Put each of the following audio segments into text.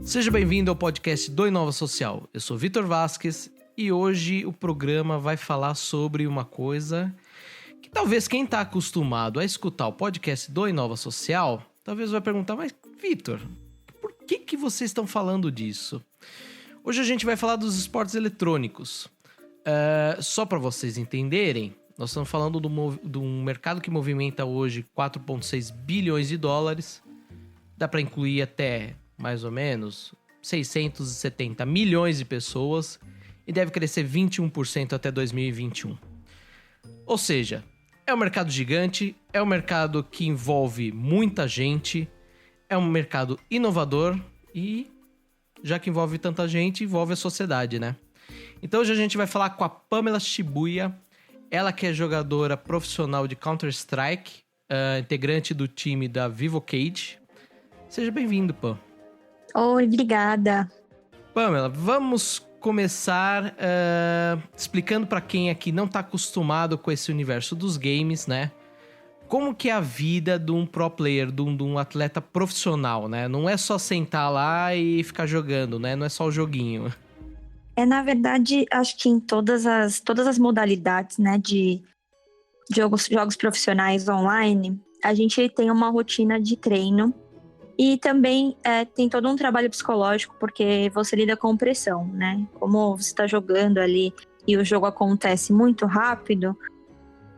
Seja bem-vindo ao podcast do Inova Social. Eu sou Vitor Vasquez e hoje o programa vai falar sobre uma coisa que talvez quem está acostumado a escutar o podcast do Inova Social, talvez vai perguntar, mas Vitor, por que vocês estão falando disso? Hoje a gente vai falar dos esportes eletrônicos. Só para vocês entenderem, nós estamos falando de um mercado que movimenta hoje 4,6 bilhões de dólares. Dá para incluir até mais ou menos 670 milhões de pessoas e deve crescer 21% até 2021. Ou seja, é um mercado gigante, é um mercado que envolve muita gente, é um mercado inovador e, já que envolve tanta gente, envolve a sociedade, né? Então hoje a gente vai falar com a Pamela Shibuya, ela que é jogadora profissional de Counter-Strike, integrante do time da VivoCage. Seja bem-vindo, Pam. Oi, obrigada. Pamela, vamos começar explicando para quem aqui não está acostumado com esse universo dos games, né? Como que é a vida de um pro player, de um atleta profissional, né? Não é só sentar lá e ficar jogando, né? Não é só o joguinho. Na verdade, acho que em todas as modalidades, né, de jogos profissionais online, a gente tem uma rotina de treino e também tem todo um trabalho psicológico, porque você lida com pressão, né? Como você está jogando ali e o jogo acontece muito rápido,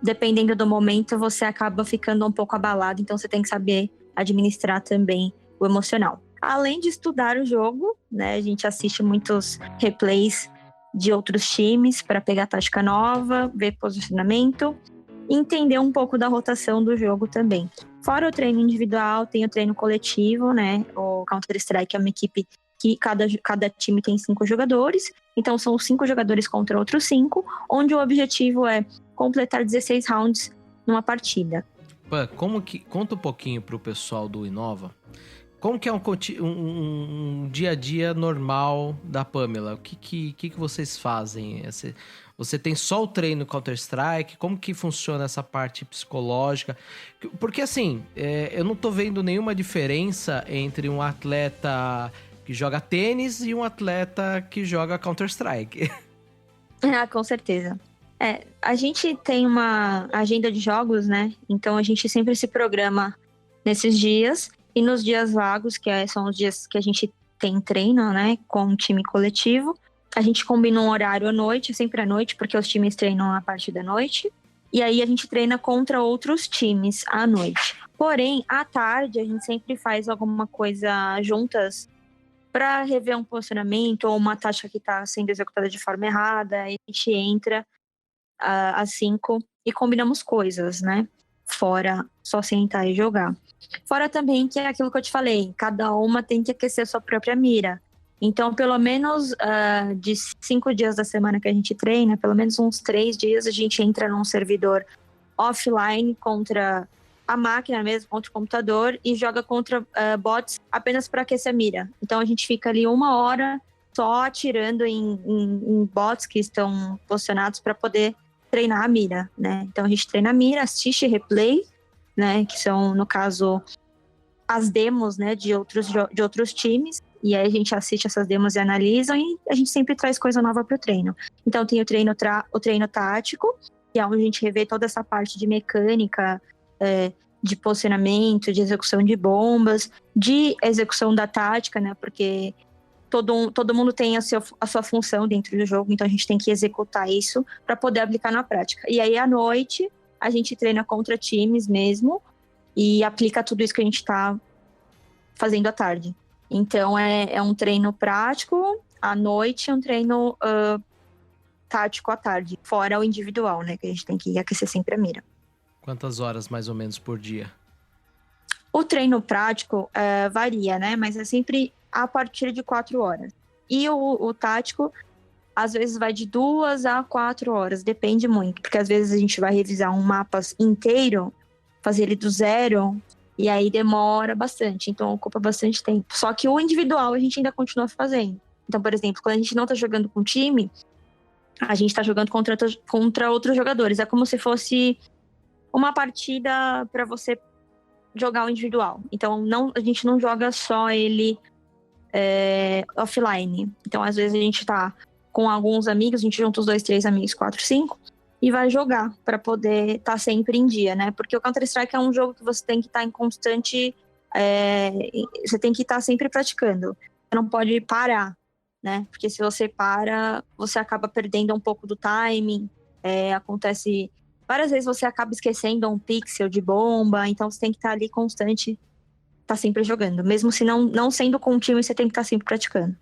dependendo do momento, você acaba ficando um pouco abalado, então você tem que saber administrar também o emocional. Além de estudar o jogo, né, a gente assiste muitos replays de outros times para pegar tática nova, ver posicionamento e entender um pouco da rotação do jogo também. Fora o treino individual, tem o treino coletivo, né? O Counter-Strike é uma equipe que cada time tem 5 jogadores, então são 5 jogadores contra outros 5, onde o objetivo é completar 16 rounds numa partida. Conta um pouquinho pro pessoal do Inova. Como que é um dia a dia normal da Pamela? O que vocês fazem? Você tem só o treino Counter-Strike? Como que funciona essa parte psicológica? Porque assim, eu não tô vendo nenhuma diferença entre um atleta que joga tênis e um atleta que joga Counter-Strike. Com certeza. A gente tem uma agenda de jogos, né? Então a gente sempre se programa nesses dias. E nos dias vagos, são os dias que a gente tem treino, né, com um time coletivo, a gente combina um horário à noite, sempre à noite, porque os times treinam a parte da noite. E aí a gente treina contra outros times à noite. Porém, à tarde, a gente sempre faz alguma coisa juntas para rever um posicionamento ou uma tática que está sendo executada de forma errada. Aí a gente entra às 5 e combinamos coisas, né? Fora só sentar e jogar. Fora também que é aquilo que eu te falei, cada uma tem que aquecer sua própria mira. Então, pelo menos de 5 dias da semana que a gente treina, pelo menos uns 3 dias a gente entra num servidor offline contra a máquina mesmo, contra o computador e joga contra bots apenas para aquecer a mira. Então a gente fica ali 1 hora só atirando em bots que estão posicionados para poder treinar a mira, né? Então a gente treina a mira, assiste replay, né, que são, no caso, as demos, né, de outros times, e aí a gente assiste essas demos e analisa, e a gente sempre traz coisa nova para o treino. Então tem o treino tático, que é onde a gente revê toda essa parte de mecânica, de posicionamento, de execução de bombas, de execução da tática, né, porque todo mundo tem a sua função dentro do jogo, então a gente tem que executar isso para poder aplicar na prática. E aí, à noite, a gente treina contra times mesmo e aplica tudo isso que a gente está fazendo à tarde. Então, é um treino prático à noite e um treino tático à tarde, fora o individual, né? Que a gente tem que aquecer sempre a mira. Quantas horas, mais ou menos, por dia? O treino prático varia, né? Mas é sempre a partir de 4 horas. E o tático, às vezes vai de 2 a 4 horas, depende muito, porque às vezes a gente vai revisar um mapa inteiro, fazer ele do zero, e aí demora bastante, então ocupa bastante tempo. Só que o individual a gente ainda continua fazendo. Então, por exemplo, quando a gente não tá jogando com time, a gente tá jogando contra outros jogadores. É como se fosse uma partida para você jogar o individual. Então, a gente não joga só ele offline. Então, às vezes, a gente tá com alguns amigos, a gente junta os 2, 3 amigos, 4, 5, e vai jogar para poder estar sempre em dia, né? Porque o Counter-Strike é um jogo que você tem que estar em constante... você tem que estar sempre praticando. Você não pode parar, né? Porque se você para, você acaba perdendo um pouco do timing. Acontece... Várias vezes você acaba esquecendo um pixel de bomba, então você tem que estar ali constante, tá sempre jogando. Mesmo se não sendo com o time, você tem que estar sempre praticando.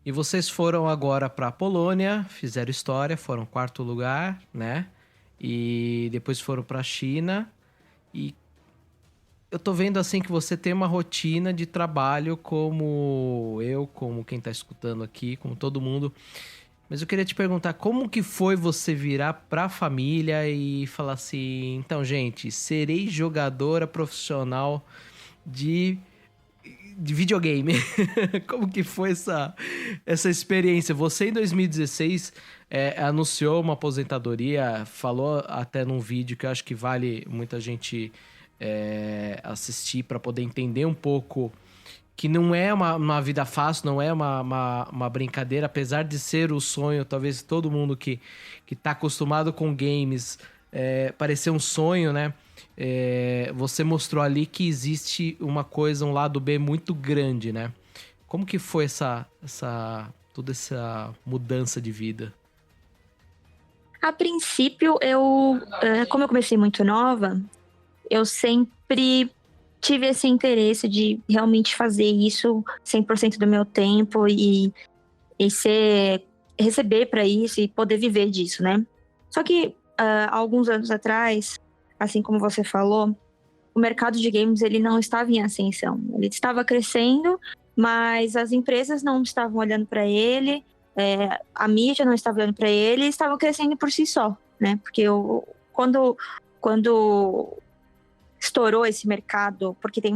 E vocês foram agora para a Polônia, fizeram história, foram 4º lugar, né? E depois foram para a China. E eu tô vendo assim que você tem uma rotina de trabalho como eu, como quem tá escutando aqui, como todo mundo. Mas eu queria te perguntar, como que foi você virar pra família e falar assim, então, gente, serei jogadora profissional de videogame? Como que foi essa experiência? Você, em 2016, anunciou uma aposentadoria, falou até num vídeo que eu acho que vale muita gente assistir para poder entender um pouco que não é uma vida fácil, não é uma brincadeira, apesar de ser o sonho, talvez todo mundo que tá acostumado com games, parecer um sonho, né? Você mostrou ali que existe uma coisa, um lado B muito grande, né? Como que foi toda essa mudança de vida? A princípio, como eu comecei muito nova, eu sempre tive esse interesse de realmente fazer isso 100% do meu tempo e receber para isso e poder viver disso, né? Só que alguns anos atrás, assim como você falou, o mercado de games ele não estava em ascensão. Ele estava crescendo, mas as empresas não estavam olhando para ele, a mídia não estava olhando para ele, e estavam crescendo por si só, né? Porque quando estourou esse mercado, porque tem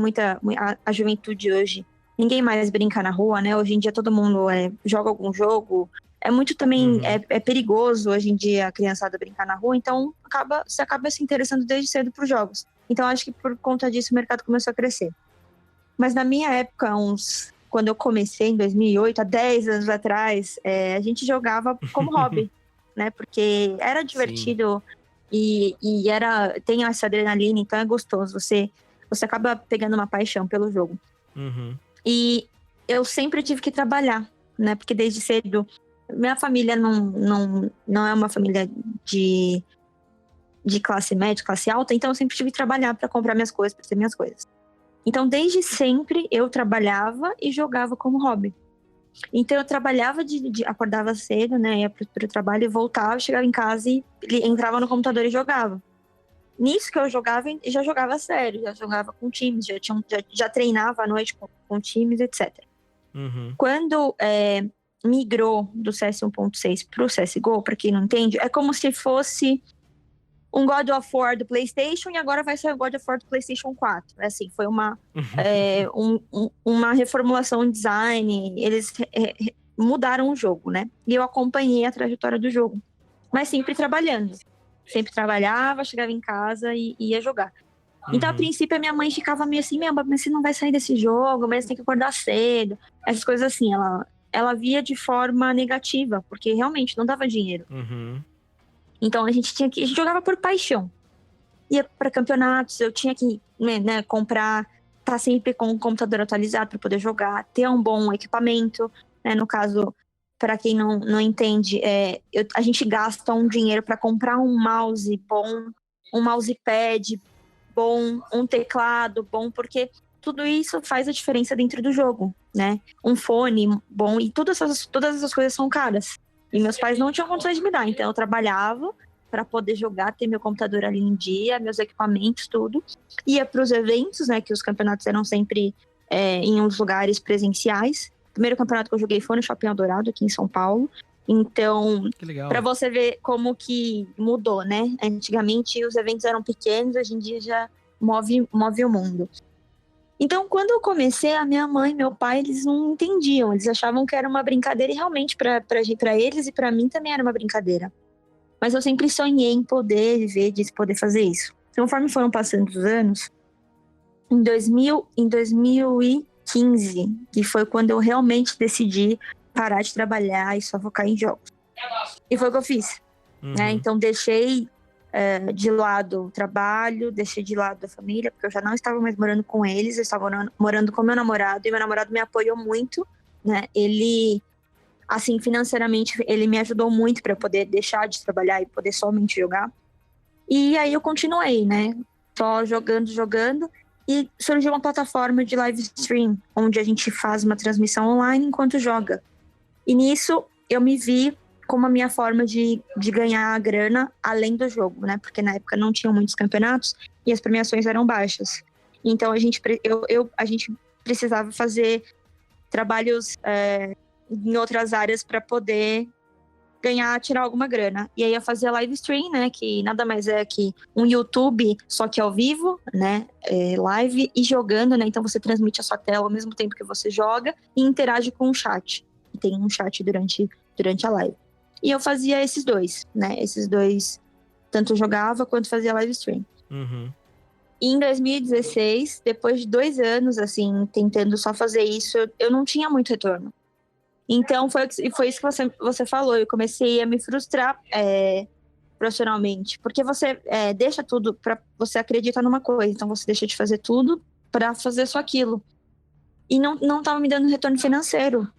a juventude hoje, ninguém mais brinca na rua, né? Hoje em dia todo mundo joga algum jogo. É muito também, é perigoso hoje em dia a criançada brincar na rua, então você acaba se interessando desde cedo por jogos. Então acho que por conta disso o mercado começou a crescer. Mas na minha época, quando eu comecei em 2008, há 10 anos atrás, a gente jogava como hobby, né? Porque era divertido. Sim. E tem essa adrenalina, então é gostoso. Você acaba pegando uma paixão pelo jogo. E eu sempre tive que trabalhar, né? Porque desde cedo, minha família não é uma família de classe média, classe alta, então eu sempre tive que trabalhar para comprar minhas coisas, para ter minhas coisas. Então, desde sempre, eu trabalhava e jogava como hobby. Então, eu trabalhava, acordava cedo, né? Ia pro trabalho e voltava, chegava em casa e entrava no computador e jogava. Nisso que eu jogava, já jogava sério, já jogava com times, já treinava à noite com times, etc. Quando migrou do CS 1.6 pro CSGO, pra quem não entende, é como se fosse um God of War do PlayStation e agora vai ser o God of War do PlayStation 4. Assim, foi uma reformulação de design, eles mudaram o jogo, né? E eu acompanhei a trajetória do jogo, mas sempre trabalhando. Sempre trabalhava, chegava em casa e ia jogar. Então, a princípio, a minha mãe ficava meio assim, mas você não vai sair desse jogo, mas você tem que acordar cedo. Essas coisas assim, ela via de forma negativa, porque realmente não dava dinheiro. Então, a gente jogava por paixão. Ia para campeonatos, eu tinha que comprar, estar sempre com o computador atualizado para poder jogar, ter um bom equipamento, né? No caso, para quem não entende, a gente gasta um dinheiro para comprar um mouse bom, um mousepad bom, um teclado bom, porque tudo isso faz a diferença dentro do jogo, né? Um fone bom, e todas essas coisas são caras. E meus pais não tinham condições de me dar, então eu trabalhava para poder jogar, ter meu computador ali em dia, meus equipamentos, tudo. Ia para os eventos, né? Que os campeonatos eram sempre em uns lugares presenciais. O primeiro campeonato que eu joguei foi no Shopping Eldorado, aqui em São Paulo. Então, para você ver como que mudou, né? Antigamente os eventos eram pequenos, hoje em dia já move o mundo. Então, quando eu comecei, a minha mãe e meu pai, eles não entendiam. Eles achavam que era uma brincadeira e realmente para eles e para mim também era uma brincadeira. Mas eu sempre sonhei em poder viver disso, poder fazer isso. Então, conforme foram passando os anos, em 2015, 2015, que foi quando eu realmente decidi parar de trabalhar e só focar em jogos. E foi o que eu fiz, né? Então deixei de lado o trabalho, deixei de lado a família, porque eu já não estava mais morando com eles, eu estava morando com meu namorado, e meu namorado me apoiou muito, né? Ele, assim, financeiramente, ele me ajudou muito para eu poder deixar de trabalhar e poder somente jogar. E aí eu continuei, né? Só jogando, e surgiu uma plataforma de live stream, onde a gente faz uma transmissão online enquanto joga. E nisso eu me vi como a minha forma de ganhar a grana além do jogo, né? Porque na época não tinham muitos campeonatos e as premiações eram baixas. Então a gente precisava fazer trabalhos em outras áreas para poder tirar alguma grana. E aí eu fazia live stream, né? Que nada mais é que um YouTube, só que ao vivo, né? Live e jogando, né? Então você transmite a sua tela ao mesmo tempo que você joga e interage com o chat. E tem um chat durante a live. E eu fazia esses dois, né? Esses dois, tanto jogava quanto fazia live stream. E em 2016, depois de 2 anos, assim, tentando só fazer isso, eu não tinha muito retorno. Então, foi isso que você falou. Eu comecei a me frustrar profissionalmente. Porque você deixa tudo para você acreditar numa coisa. Então, você deixa de fazer tudo para fazer só aquilo. E não tava me dando retorno financeiro.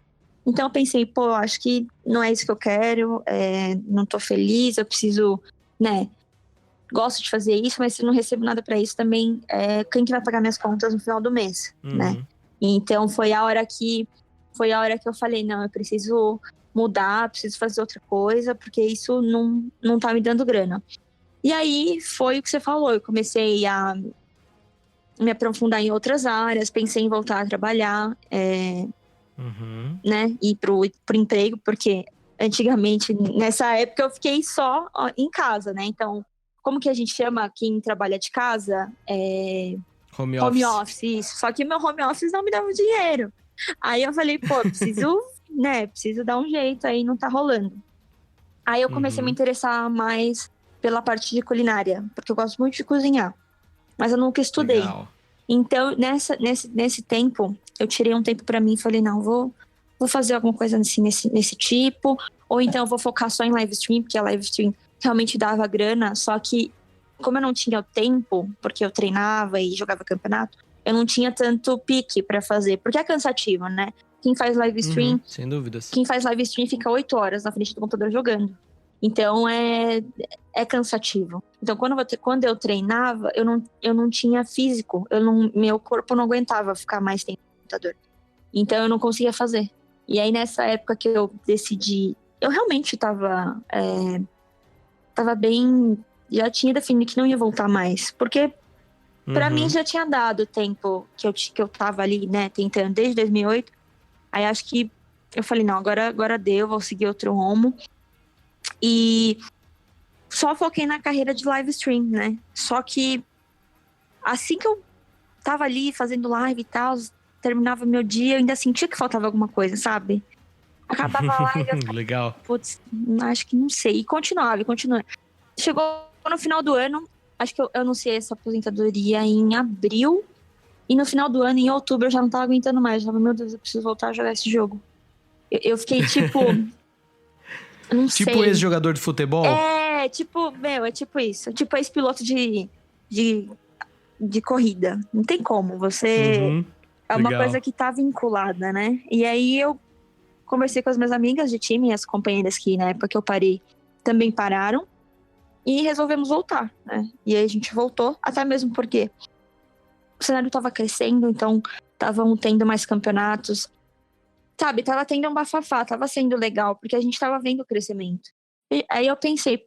Então eu pensei, acho que não é isso que eu quero, não tô feliz, eu preciso, né, gosto de fazer isso, mas se não recebo nada pra isso também, quem que vai pagar minhas contas no final do mês, né? Então foi a hora que eu falei, não, eu preciso mudar, preciso fazer outra coisa, porque isso não tá me dando grana. E aí foi o que você falou, eu comecei a me aprofundar em outras áreas, pensei em voltar a trabalhar, né, ir pro emprego, porque antigamente, nessa época, eu fiquei só em casa, né? Então, como que a gente chama quem trabalha de casa? Home office, isso. Só que meu home office não me dava dinheiro. Aí eu falei, preciso dar um jeito, aí não tá rolando. Aí eu comecei a me interessar mais pela parte de culinária, porque eu gosto muito de cozinhar, mas eu nunca estudei. Legal. Então, nesse tempo, eu tirei um tempo pra mim e falei, não, vou fazer alguma coisa assim, nesse tipo, ou então eu vou focar só em live stream, porque a live stream realmente dava grana, só que como eu não tinha o tempo, porque eu treinava e jogava campeonato, eu não tinha tanto pique pra fazer, porque é cansativo, né? Quem faz live stream, sem dúvidas. Quem faz live stream fica 8 horas na frente do computador jogando. Então é cansativo. Então quando eu treinava, eu não tinha físico, meu corpo não aguentava ficar mais tempo no computador. Então eu não conseguia fazer. E aí nessa época que eu decidi, eu realmente tava bem, já tinha definido que não ia voltar mais, porque pra mim já tinha dado o tempo que eu tava ali, né, tentando desde 2008. Aí acho que eu falei, não, agora deu, vou seguir outro rumo. E só foquei na carreira de live stream, né? Só que assim que eu tava ali fazendo live e tal, terminava meu dia, eu ainda sentia que faltava alguma coisa, sabe? Acabava a live, eu ficava, legal. Putz, acho que não sei. E continuava. Chegou no final do ano, acho que eu anunciei essa aposentadoria em abril. E no final do ano, em outubro, eu já não tava aguentando mais. Eu tava, meu Deus, eu preciso voltar a jogar esse jogo. Eu fiquei tipo... não sei. Tipo ex-jogador de futebol? É tipo isso. Tipo ex-piloto de corrida. Não tem como, você... É uma coisa que tá vinculada, né? E aí eu conversei com as minhas amigas de time, as companheiras que na época que eu parei também pararam. E resolvemos voltar, né? E aí a gente voltou, até mesmo porque o cenário tava crescendo, então estavam tendo mais campeonatos. Sabe, tava tendo um bafafá, tava sendo legal, porque a gente tava vendo o crescimento. E aí eu pensei,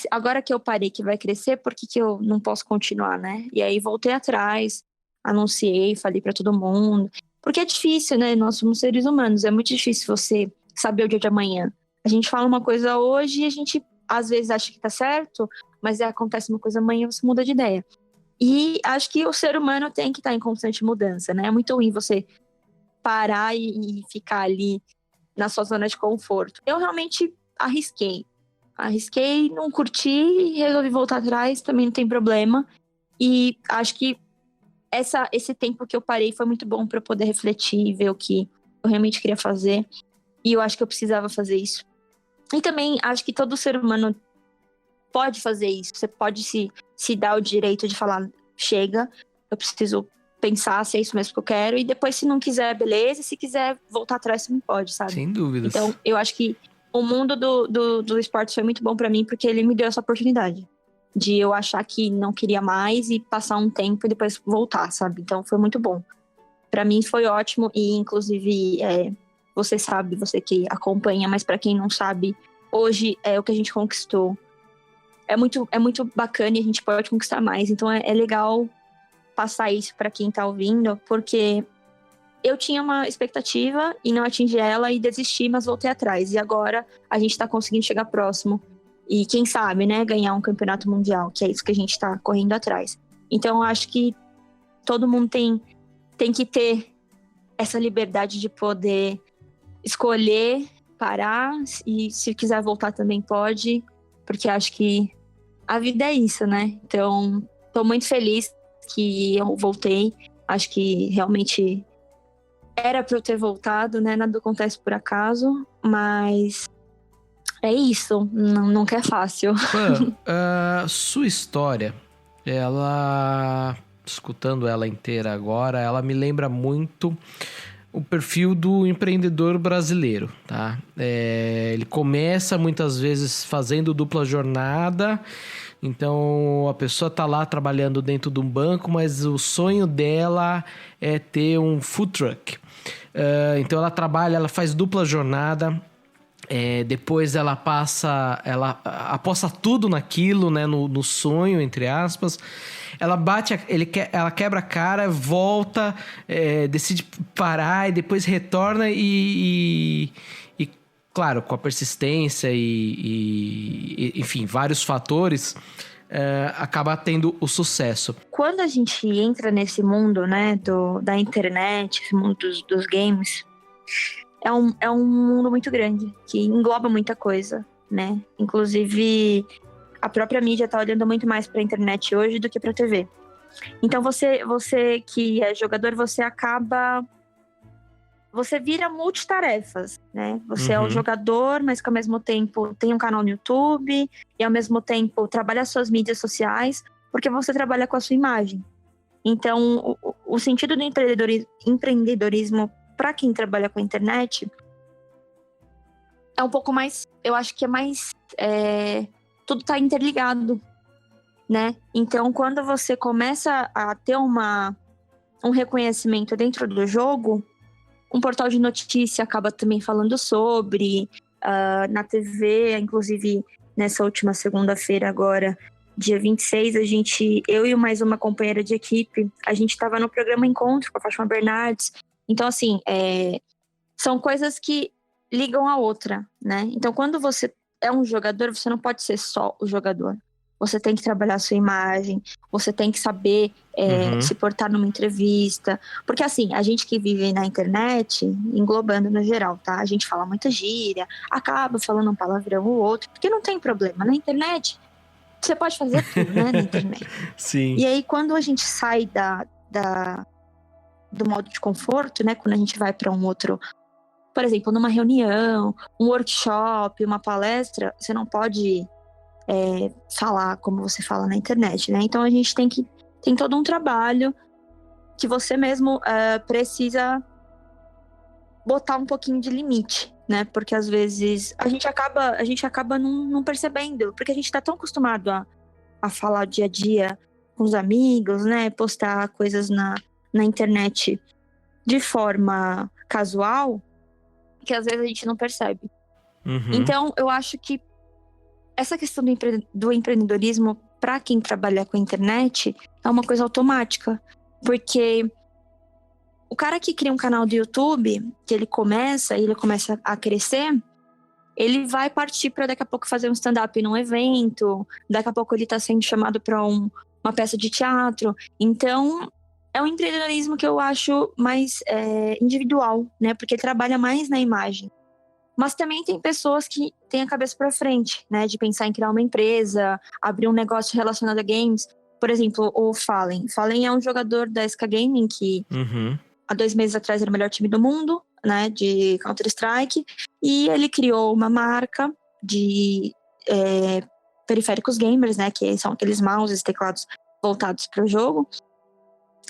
agora que eu parei que vai crescer, por que eu não posso continuar, né? E aí voltei atrás, anunciei, falei pra todo mundo. Porque é difícil, né? Nós somos seres humanos, é muito difícil você saber o dia de amanhã. A gente fala uma coisa hoje e a gente às vezes acha que tá certo, mas acontece uma coisa amanhã e você muda de ideia. E acho que o ser humano tem que estar em constante mudança, né? É muito ruim você parar e ficar ali na sua zona de conforto. Eu realmente arrisquei, não curti, resolvi voltar atrás, também não tem problema. E acho que esse tempo que eu parei foi muito bom para eu poder refletir e ver o que eu realmente queria fazer. E eu acho que eu precisava fazer isso. E também acho que todo ser humano pode fazer isso. Você pode se dar o direito de falar, chega, eu preciso pensar se é isso mesmo que eu quero. E depois, se não quiser, beleza. E se quiser voltar atrás, também pode, sabe? Sem dúvidas. Então, eu acho que o mundo do esporte foi muito bom pra mim, porque ele me deu essa oportunidade de eu achar que não queria mais e passar um tempo e depois voltar, sabe? Então, foi muito bom. Pra mim, foi ótimo. E, inclusive, você sabe, você que acompanha, mas pra quem não sabe, hoje é o que a gente conquistou. É muito bacana e a gente pode conquistar mais. Então, é legal passar isso pra quem tá ouvindo, porque eu tinha uma expectativa e não atingi ela e desisti, mas voltei atrás. E agora a gente tá conseguindo chegar próximo. E quem sabe, né, ganhar um campeonato mundial, que é isso que a gente tá correndo atrás. Então, eu acho que todo mundo tem que ter essa liberdade de poder escolher, parar, e se quiser voltar também pode, porque acho que a vida é isso, né? Então, tô muito feliz que eu voltei. Acho que realmente era pra eu ter voltado, né? Nada acontece por acaso, mas é isso, nunca é fácil. Pô, a sua história, ela, escutando ela inteira agora, ela me lembra muito o perfil do empreendedor brasileiro, tá? Ele começa muitas vezes fazendo dupla jornada, então a pessoa tá lá trabalhando dentro de um banco, mas o sonho dela é ter um food truck. Então ela trabalha, ela faz dupla jornada. Depois ela aposta tudo naquilo, né, no sonho, entre aspas. Ela ela quebra a cara, volta, decide parar e depois retorna e claro, com a persistência e enfim, vários fatores, acaba tendo o sucesso. Quando a gente entra nesse mundo, né, da internet, esse mundo dos games, é um mundo muito grande, que engloba muita coisa, né? Inclusive, a própria mídia tá olhando muito mais pra internet hoje do que pra TV. Então, você que é jogador, você vira multitarefas, né? Você é o jogador, mas que ao mesmo tempo tem um canal no YouTube e ao mesmo tempo trabalha as suas mídias sociais, porque você trabalha com a sua imagem. Então, o sentido do empreendedorismo para quem trabalha com a internet é um pouco mais, eu acho que é mais, tudo tá interligado, né? Então, quando você começa a ter um reconhecimento dentro do jogo, um portal de notícia acaba também falando sobre, na TV, inclusive nessa última segunda-feira agora, dia 26, eu e mais uma companheira de equipe, a gente estava no programa Encontro com a Fátima Bernardes. Então, assim, são coisas que ligam a outra, né? Então, quando você é um jogador, você não pode ser só o jogador. Você tem que trabalhar a sua imagem, você tem que saber se portar numa entrevista. Porque, assim, a gente que vive na internet, englobando no geral, tá? A gente fala muita gíria, acaba falando um palavrão ou outro, porque não tem problema. Na internet, você pode fazer tudo, né? Na internet. Sim. E aí, quando a gente sai do modo de conforto, né? Quando a gente vai para um outro, por exemplo, numa reunião, um workshop, uma palestra, você não pode falar como você fala na internet, né? Então a gente tem todo um trabalho que você mesmo precisa botar um pouquinho de limite, né? Porque às vezes a gente acaba não percebendo, porque a gente tá tão acostumado a falar dia a dia com os amigos, né? Postar coisas na internet de forma casual, que às vezes a gente não percebe. Então, eu acho que essa questão do empreendedorismo, para quem trabalha com a internet, é uma coisa automática. Porque o cara que cria um canal do YouTube, que ele começa a crescer, ele vai partir para daqui a pouco fazer um stand-up num evento, daqui a pouco ele está sendo chamado para uma peça de teatro. Então, é um empreendedorismo que eu acho mais individual, né? Porque ele trabalha mais na imagem. Mas também tem pessoas que têm a cabeça para frente, né? De pensar em criar uma empresa, abrir um negócio relacionado a games. Por exemplo, o Fallen. Fallen é um jogador da SK Gaming que há 2 meses atrás era o melhor time do mundo, né, de Counter-Strike. E ele criou uma marca de periféricos gamers, né, que são aqueles mouses e teclados voltados para o jogo.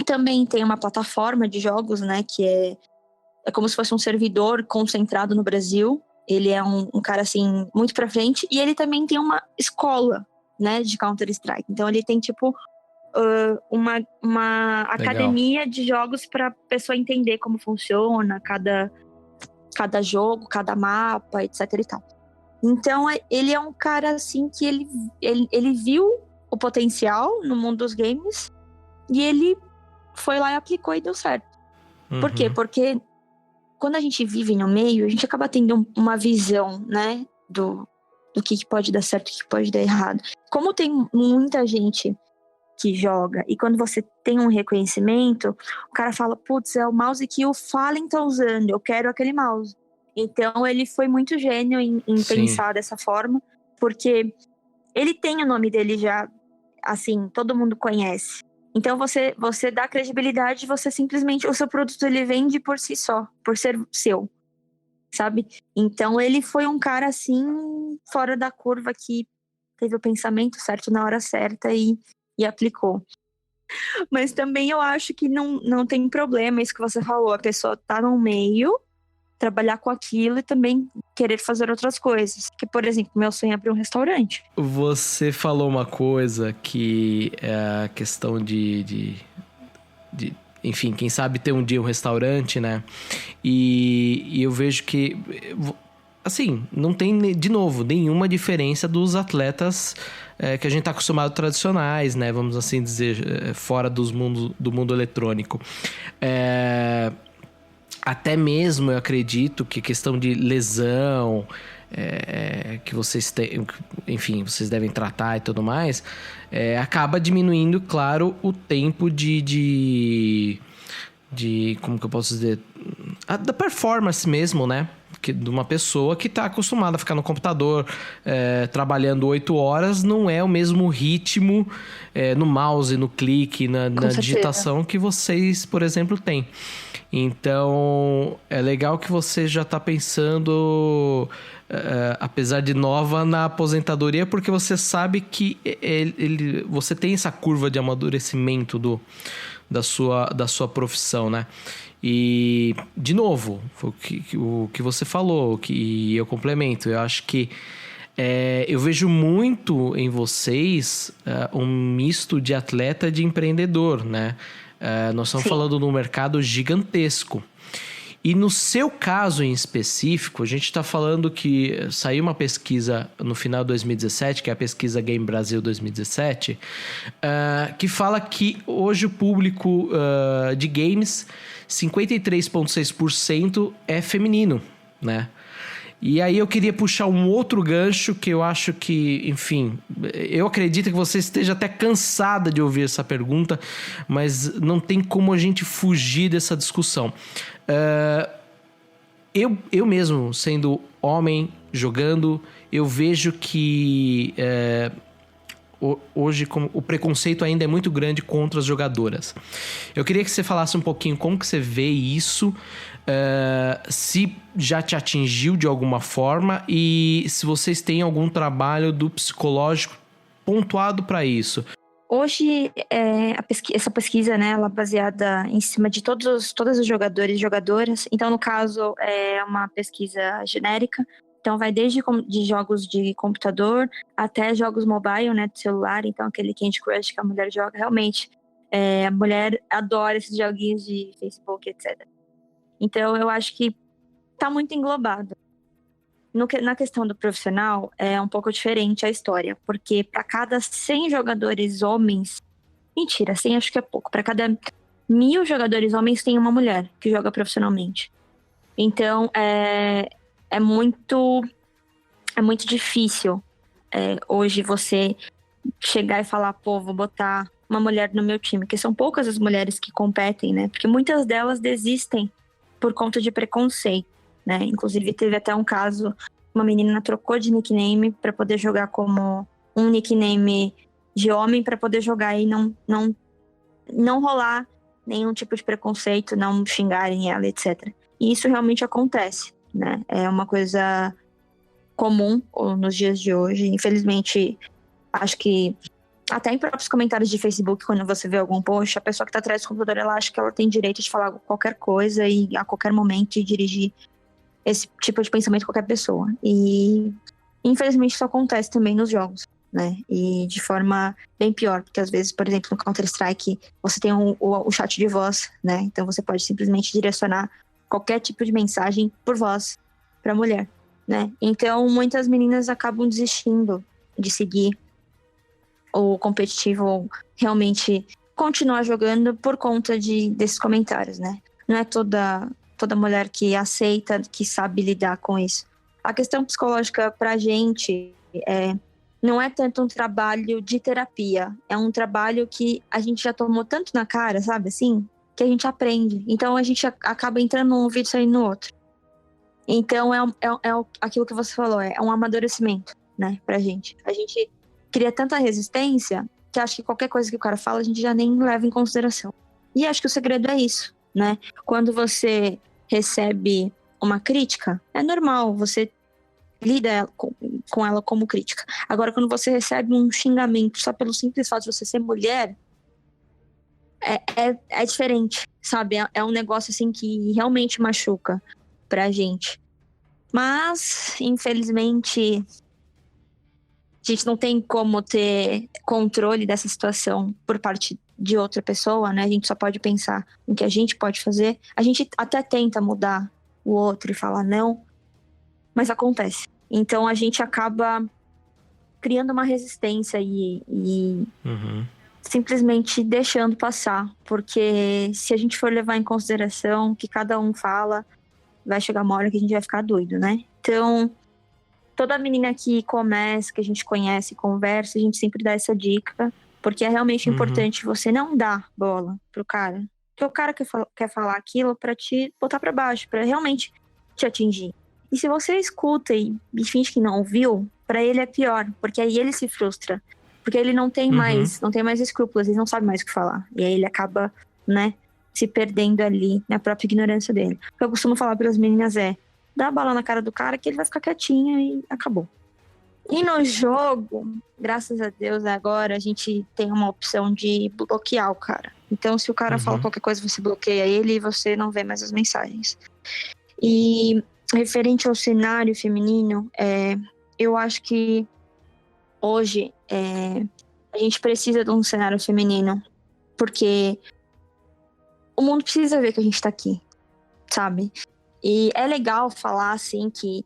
Também tem uma plataforma de jogos, né, que é como se fosse um servidor concentrado no Brasil. Ele é um cara, assim, muito pra frente. E ele também tem uma escola, né, de Counter-Strike. Então ele tem, tipo, uma academia de jogos pra pessoa entender como funciona cada jogo, cada mapa, etc e tal. Então ele é um cara, assim, que ele viu o potencial no mundo dos games e ele foi lá e aplicou e deu certo. Por quê? Porque quando a gente vive no meio, a gente acaba tendo uma visão, né, do que pode dar certo e o que pode dar errado. Como tem muita gente que joga, e quando você tem um reconhecimento, o cara fala, putz, é o mouse que o Fallen tá usando, eu quero aquele mouse. Então ele foi muito gênio em pensar dessa forma, porque ele tem o nome dele já, assim, todo mundo conhece. Então você dá credibilidade, você simplesmente, o seu produto ele vende por si só, por ser seu, sabe? Então ele foi um cara assim, fora da curva, que teve o pensamento certo na hora certa e aplicou. Mas também eu acho que não tem problema, isso que você falou, a pessoa tá no meio, trabalhar com aquilo e também querer fazer outras coisas. Que, por exemplo, meu sonho é abrir um restaurante. Você falou uma coisa que é a questão de enfim, quem sabe ter um dia um restaurante, né? E eu vejo que, assim, não tem, de novo, nenhuma diferença dos atletas que a gente tá acostumado tradicionais, né? Vamos assim dizer, fora do mundo eletrônico. Até mesmo eu acredito que questão de lesão, que vocês têm, enfim, vocês devem tratar e tudo mais, acaba diminuindo, claro, o tempo de como que eu posso dizer? Da performance mesmo, né? De uma pessoa que está acostumada a ficar no computador trabalhando 8 horas, não é o mesmo ritmo no mouse, no clique, na digitação que vocês, por exemplo, têm. Então, é legal que você já está pensando, apesar de nova, na aposentadoria, porque você sabe que você tem essa curva de amadurecimento da sua profissão, né? E, de novo, o que você falou, que eu complemento, eu acho que eu vejo muito em vocês um misto de atleta e de empreendedor, né? Nós estamos falando de um mercado gigantesco. E no seu caso em específico, a gente está falando que saiu uma pesquisa no final de 2017, que é a pesquisa Game Brasil 2017, que fala que hoje o público de games, 53,6% é feminino, né? E aí eu queria puxar um outro gancho que eu acho que, enfim, eu acredito que você esteja até cansada de ouvir essa pergunta, mas não tem como a gente fugir dessa discussão. Eu mesmo, sendo homem, jogando, eu vejo que hoje o preconceito ainda é muito grande contra as jogadoras. Eu queria que você falasse um pouquinho como que você vê isso, se já te atingiu de alguma forma e se vocês têm algum trabalho do psicológico pontuado para isso. Hoje, essa pesquisa, né, ela é baseada em cima de todos os jogadores e jogadoras. Então, no caso, é uma pesquisa genérica. Então, vai desde de jogos de computador até jogos mobile, né, de celular. Então, aquele Candy Crush que a mulher joga, realmente, a mulher adora esses joguinhos de Facebook, etc. Então, eu acho que tá muito englobado. Na questão do profissional, é um pouco diferente a história, porque para cada 100 jogadores homens... Mentira, 100 acho que é pouco. Para cada 1.000 jogadores homens, tem uma mulher que joga profissionalmente. Então, é muito difícil hoje você chegar e falar, pô, vou botar uma mulher no meu time, porque são poucas as mulheres que competem, né? Porque muitas delas desistem por conta de preconceito, né? Inclusive, teve até um caso, uma menina trocou de nickname para poder jogar como um nickname de homem para poder jogar e não rolar nenhum tipo de preconceito, não xingarem ela, etc. E isso realmente acontece, né? É uma coisa comum nos dias de hoje. Infelizmente, acho que até em próprios comentários de Facebook, quando você vê algum post, a pessoa que está atrás do computador, ela acha que ela tem direito de falar qualquer coisa e a qualquer momento de dirigir esse tipo de pensamento a qualquer pessoa. E infelizmente isso acontece também nos jogos, né? E de forma bem pior, porque às vezes, por exemplo, no Counter-Strike, você tem o chat de voz, né? Então você pode simplesmente direcionar qualquer tipo de mensagem por voz para a mulher, né? Então muitas meninas acabam desistindo de seguir o competitivo ou realmente continuar jogando por conta desses comentários, né? Não é toda mulher que aceita, que sabe lidar com isso. A questão psicológica pra gente não é tanto um trabalho de terapia, é um trabalho que a gente já tomou tanto na cara, sabe assim? Que a gente aprende. Então a gente acaba entrando num vídeo e saindo no outro. Então aquilo que você falou, é um amadurecimento, né, pra gente. A gente cria tanta resistência que acho que qualquer coisa que o cara fala a gente já nem leva em consideração. E acho que o segredo é isso, né? Quando você recebe uma crítica, é normal, você lida com ela como crítica. Agora, quando você recebe um xingamento só pelo simples fato de você ser mulher, é diferente, sabe? É um negócio assim que realmente machuca pra gente. Mas, infelizmente, a gente não tem como ter controle dessa situação por parte de outra pessoa, né? A gente só pode pensar no que a gente pode fazer. A gente até tenta mudar o outro e falar não, mas acontece. Então a gente acaba criando uma resistência e simplesmente deixando passar. Porque se a gente for levar em consideração o que cada um fala, vai chegar uma hora que a gente vai ficar doido, né? Então, toda menina que começa, que a gente conhece, conversa, a gente sempre dá essa dica, porque é realmente importante você não dar bola pro cara. Porque o cara quer falar aquilo pra te botar pra baixo, pra realmente te atingir. E se você escuta e finge que não ouviu, pra ele é pior, porque aí ele se frustra. Porque ele não tem mais escrúpulos, ele não sabe mais o que falar. E aí ele acaba, né, se perdendo ali na própria ignorância dele. O que eu costumo falar para as meninas dá a bala na cara do cara que ele vai ficar quietinho e acabou. E no jogo, graças a Deus, agora a gente tem uma opção de bloquear o cara. Então, se o cara fala qualquer coisa, você bloqueia ele e você não vê mais as mensagens. E referente ao cenário feminino, eu acho que hoje a gente precisa de um cenário feminino, porque o mundo precisa ver que a gente tá aqui, sabe? E é legal falar, assim, que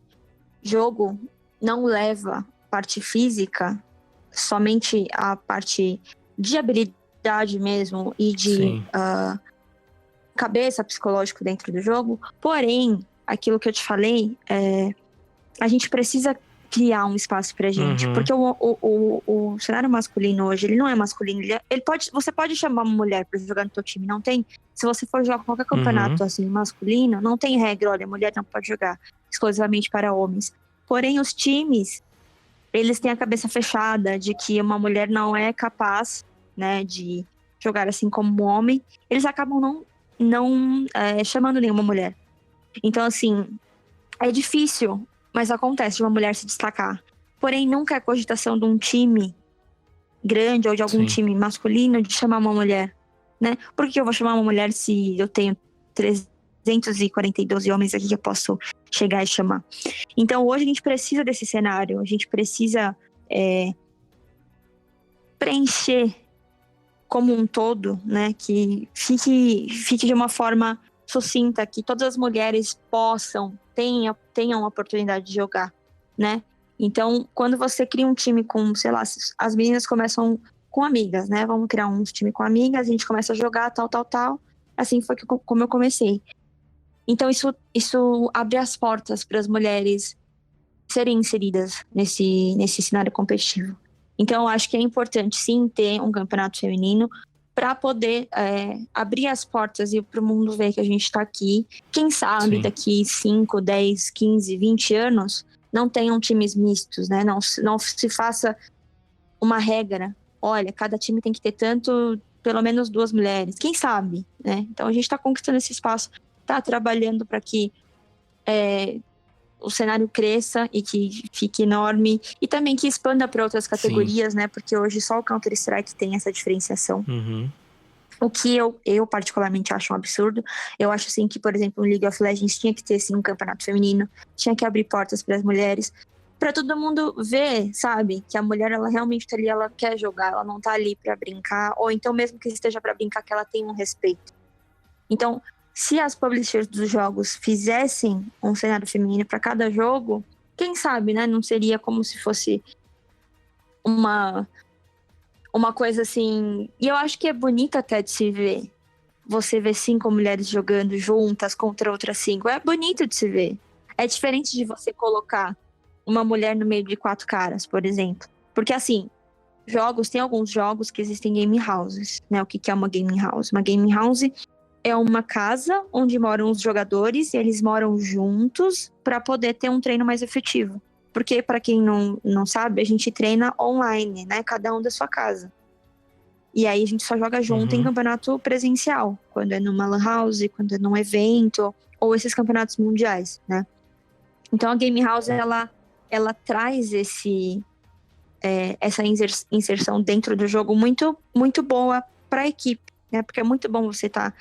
jogo não leva parte física, somente a parte de habilidade mesmo e de cabeça psicológico dentro do jogo. Porém, aquilo que eu te falei, a gente precisa criar um espaço pra gente. Porque o cenário masculino hoje, ele não é masculino. Você pode chamar uma mulher pra jogar no teu time, não tem? Se você for jogar qualquer campeonato assim, masculino, não tem regra, olha, mulher não pode jogar exclusivamente para homens. Porém, os times, eles têm a cabeça fechada de que uma mulher não é capaz, né, de jogar assim como um homem. Eles acabam não chamando nenhuma mulher. Então, assim, é difícil, mas acontece de uma mulher se destacar. Porém, nunca é cogitação de um time grande ou de algum time masculino de chamar uma mulher, né? Por que eu vou chamar uma mulher se eu tenho 342 homens aqui que eu posso chegar e chamar? Então, hoje a gente precisa desse cenário. A gente precisa preencher como um todo, né? Que fique de uma forma sucinta, que todas as mulheres tenham a oportunidade de jogar, né? Então, quando você cria um time com, sei lá, as meninas começam com amigas, né? Vamos criar um time com amigas, a gente começa a jogar, tal. Assim foi como eu comecei. Então, isso abre as portas para as mulheres serem inseridas nesse cenário competitivo. Então, eu acho que é importante, sim, ter um campeonato feminino para poder abrir as portas e para o mundo ver que a gente está aqui. Quem sabe daqui 5, 10, 15, 20 anos não tenham times mistos, né? Não se faça uma regra olha, cada time tem que ter pelo menos 2 mulheres, quem sabe, né? Então a gente está conquistando esse espaço, está trabalhando para que o cenário cresça e que fique enorme, e também que expanda para outras categorias, né? Porque hoje só o Counter-Strike tem essa diferenciação. Uhum. O que eu particularmente acho um absurdo. Eu acho assim que, por exemplo, no League of Legends tinha que ter assim, um campeonato feminino, tinha que abrir portas para as mulheres, para todo mundo ver, sabe, que a mulher ela realmente tá ali, ela quer jogar, ela não tá ali para brincar, ou então mesmo que esteja para brincar, que ela tem um respeito. Então, se as publishers dos jogos fizessem um cenário feminino para cada jogo, quem sabe, né, não seria como se fosse uma coisa assim. E eu acho que é bonito até de se ver. Você vê 5 mulheres jogando juntas contra outras 5. É bonito de se ver. É diferente de você colocar uma mulher no meio de 4 caras, por exemplo. Porque assim, tem alguns jogos que existem game houses, né? O que é uma game house? Uma game house é uma casa onde moram os jogadores e eles moram juntos para poder ter um treino mais efetivo. Porque, para quem não sabe, a gente treina online, né? Cada um da sua casa. E aí a gente só joga junto em campeonato presencial. Quando é numa lan house, quando é num evento, ou esses campeonatos mundiais, né? Então a Game House, ela traz essa inserção dentro do jogo muito, muito boa para a equipe, né? Porque é muito bom você estar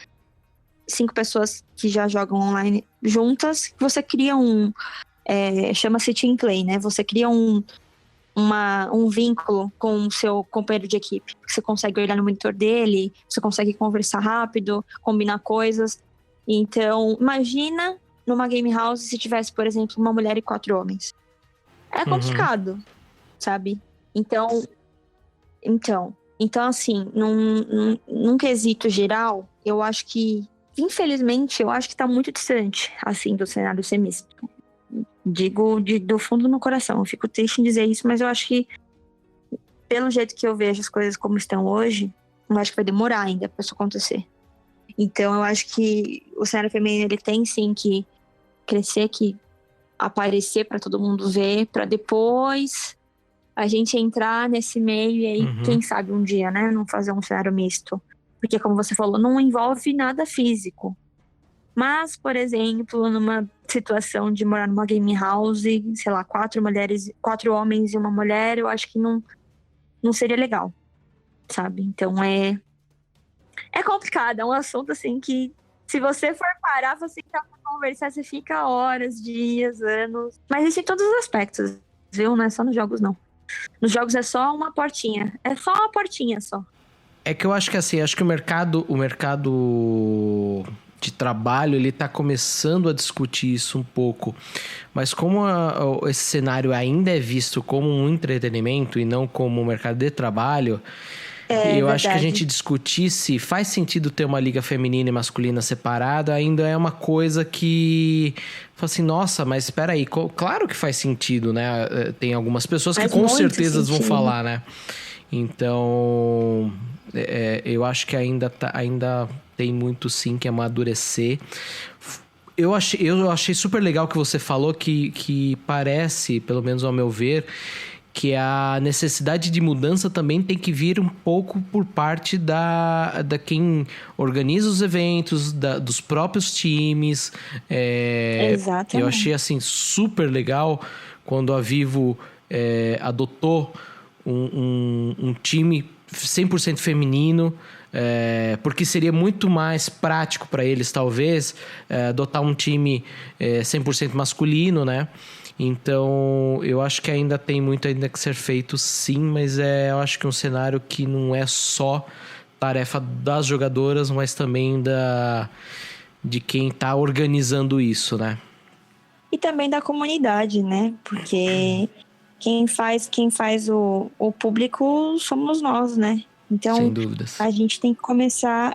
5 pessoas que já jogam online juntas, você cria chama-se team play, né? Você cria um vínculo com o seu companheiro de equipe. Você consegue olhar no monitor dele, você consegue conversar rápido, combinar coisas. Então, imagina numa game house se tivesse, por exemplo, uma mulher e 4 homens. É complicado, sabe? Então assim, num quesito geral, eu acho que, infelizmente, tá muito distante, assim, do cenário ser misto. Digo do fundo no coração. Eu fico triste em dizer isso, mas eu acho que, pelo jeito que eu vejo as coisas como estão hoje, eu acho que vai demorar ainda para isso acontecer. Então, eu acho que o cenário feminino, ele tem sim que crescer, que aparecer para todo mundo ver, para depois a gente entrar nesse meio e aí, quem sabe um dia, né, não fazer um cenário misto. Porque, como você falou, não envolve nada físico. Mas, por exemplo, numa situação de morar numa game house, sei lá, 4 homens e uma mulher, eu acho que não seria legal, sabe? Então é complicado, é um assunto assim que, se você for parar, você fica pra conversar, você fica horas, dias, anos. Mas isso em todos os aspectos, viu? Não é só nos jogos, não. Nos jogos é só uma portinha. É só uma portinha, só. É que eu acho que assim, o mercado de trabalho, ele tá começando a discutir isso um pouco. Mas como esse cenário ainda é visto como um entretenimento e não como um mercado de trabalho, eu acho que a gente discutir se faz sentido ter uma liga feminina e masculina separada ainda é uma coisa que... Fala assim, nossa, mas espera aí, claro que faz sentido, né? Tem algumas pessoas que com certeza vão falar, né? Então, eu acho que ainda tem muito sim que amadurecer. Eu achei super legal que você falou que parece, pelo menos ao meu ver, que a necessidade de mudança também tem que vir um pouco por parte da quem organiza os eventos, dos próprios times. Exatamente. Eu achei assim super legal quando a Vivo adotou um time 100% feminino, porque seria muito mais prático para eles, talvez, adotar um time 100% masculino, né? Então, eu acho que ainda tem muito ainda que ser feito, sim, mas eu acho que é um cenário que não é só tarefa das jogadoras, mas também de quem está organizando isso, né? E também da comunidade, né? Porque quem faz o público somos nós, né? Então, sem dúvidas, a gente tem que começar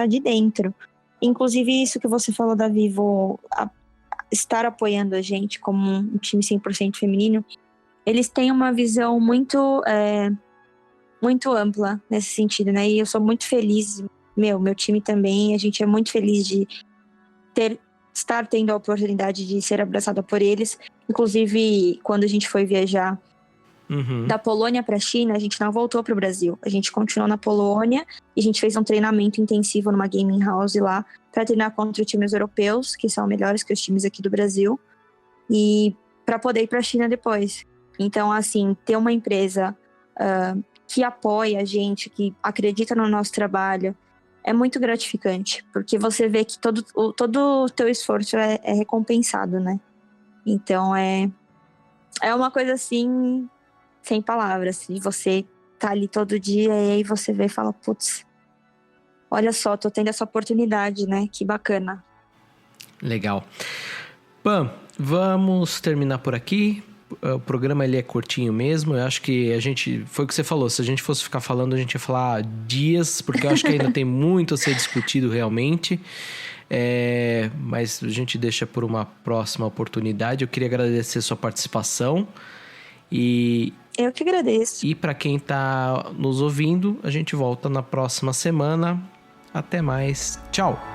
de dentro. Inclusive, isso que você falou da Vivo, estar apoiando a gente como um time 100% feminino, eles têm uma visão muito, muito ampla nesse sentido, né? E eu sou muito feliz, meu time também, a gente é muito feliz de estar tendo a oportunidade de ser abraçada por eles. Inclusive, quando a gente foi viajar Da Polônia para a China, a gente não voltou para o Brasil. A gente continuou na Polônia e a gente fez um treinamento intensivo numa gaming house lá para treinar contra times europeus, que são melhores que os times aqui do Brasil, e para poder ir para a China depois. Então, assim, ter uma empresa que apoia a gente, que acredita no nosso trabalho, é muito gratificante, porque você vê que todo o teu esforço é recompensado, né? Então, é uma coisa assim, sem palavras. E você tá ali todo dia e aí você vê e fala, putz, olha só, tô tendo essa oportunidade, né? Que bacana. Legal. Pam, vamos terminar por aqui. O programa ele é curtinho mesmo. Eu acho que foi o que você falou, se a gente fosse ficar falando, a gente ia falar dias, porque eu acho que ainda tem muito a ser discutido realmente. Mas a gente deixa por uma próxima oportunidade. Eu queria agradecer a sua participação. Eu que agradeço. E para quem está nos ouvindo, a gente volta na próxima semana. Até mais. Tchau!